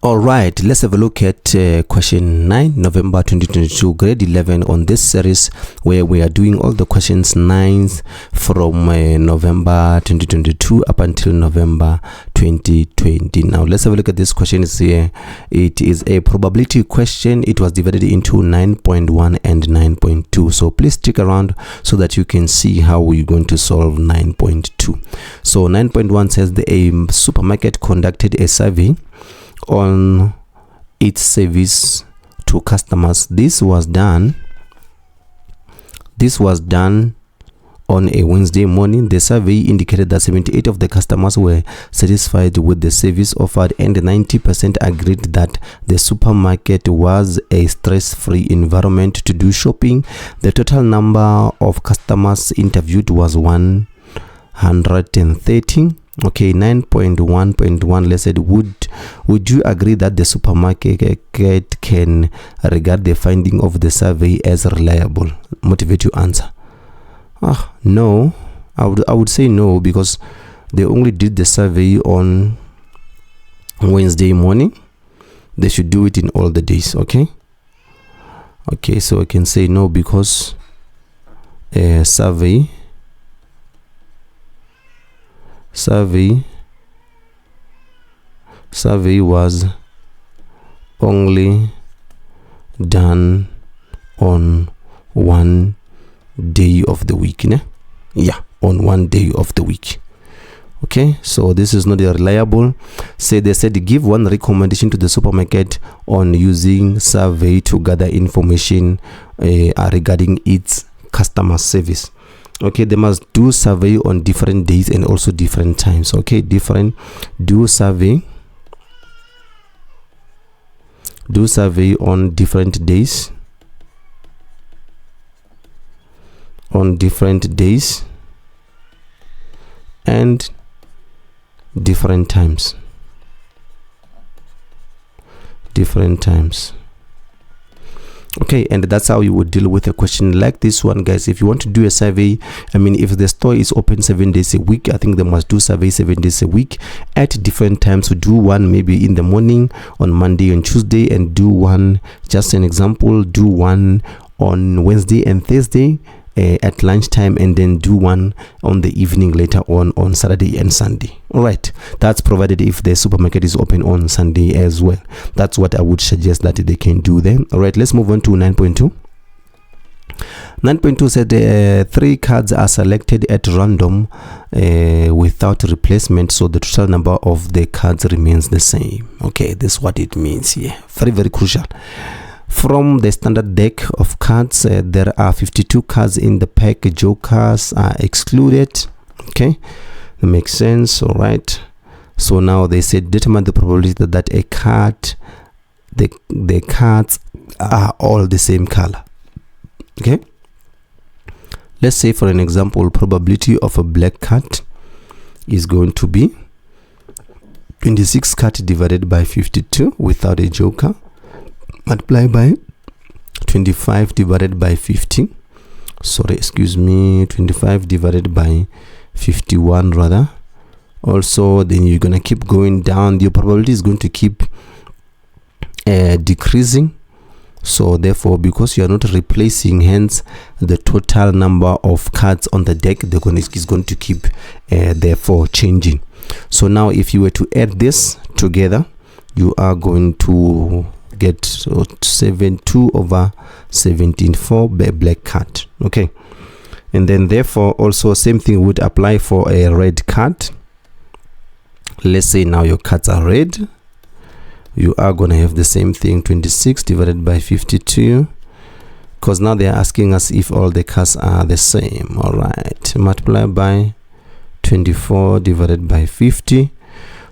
All right, let's have a look at question 9, November 2022, grade 11 on this series where we are doing all the questions 9s from November 2022 up until November 2020. Now, let's have a look at this question. Here. It is a probability question. It was divided into 9.1 and 9.2. So please stick around so that you can see how we're going to solve 9.2. So 9.1 says a supermarket conducted a survey on its service to customers. This was done on a Wednesday morning. The survey indicated that 78% of the customers were satisfied with the service offered and 90% agreed that the supermarket was a stress-free environment to do shopping. The total number of customers interviewed was 113. Okay, 9.1.1, let's say, would you agree that the supermarket can regard the finding of the survey as reliable? Motivate you answer. No, I would say no, because they only did the survey on Wednesday morning. They should do it in all the days. Okay, so I can say no, because a survey was only done on one day of the week. On one day of the week. Okay, so this is not reliable. They said give one recommendation to the supermarket on using survey to gather information regarding its customer service. Okay, they must do survey on different days and also different times. Okay, do survey on different days, and different times. Okay, and that's how you would deal with a question like this one, guys. If you want to do a survey, if the store is open 7 days a week, I think they must do survey 7 days a week at different times. So do one maybe in the morning on Monday and Tuesday, and do one, just an example, do one on Wednesday and Thursday at lunchtime, and then do one on the evening later on Saturday and Sunday. All right, that's provided if the supermarket is open on Sunday as well. That's what I would suggest that they can do then. All right, let's move on to 9.2. 9.2 said 3 cards are selected at random without replacement, so the total number of the cards remains the same. Okay, this is what it means here. Very, very crucial. From the standard deck of cards, there are 52 cards in the pack. Jokers are excluded. Okay, that makes sense. All right, so now they said determine the probability that a card, the cards are all the same color. Okay, let's say for an example, probability of a black card is going to be 26 cards divided by 52 without a joker, multiply by 25 divided by 50. 25 divided by 51 rather. Also, then you're gonna keep going down. Your probability is going to keep decreasing. So therefore, because you are not replacing, hence the total number of cards on the deck is going to keep therefore changing. So now if you were to add this together, you are going to get 2 over 17 for a black card. Okay, and then therefore also same thing would apply for a red card. Let's say now your cards are red, you are gonna have the same thing, 26 divided by 52, because now they are asking us if all the cards are the same. All right, multiply by 24 divided by 50.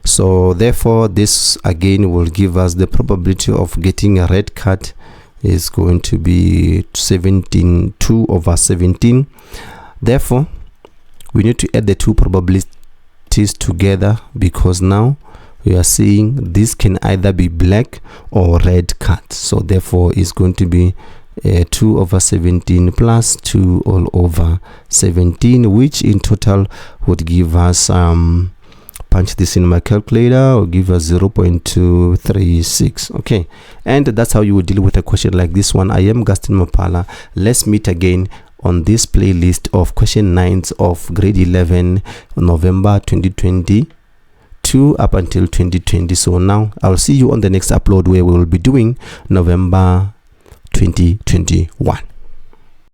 So therefore this again will give us the probability of getting a red card is going to be 2 over 17. Therefore we need to add the two probabilities together, because now we are seeing this can either be black or red card. So therefore it's going to be 2 over 17 plus 2 all over 17, which in total would give us punch this in my calculator. I'll give us 0.236. Okay, and that's how you would deal with a question like this one. I am Gaston Mapala. Let's meet again on this playlist of question 9s of grade 11, November 2022 up until 2020. So now I'll see you on the next upload, where we will be doing November 2021.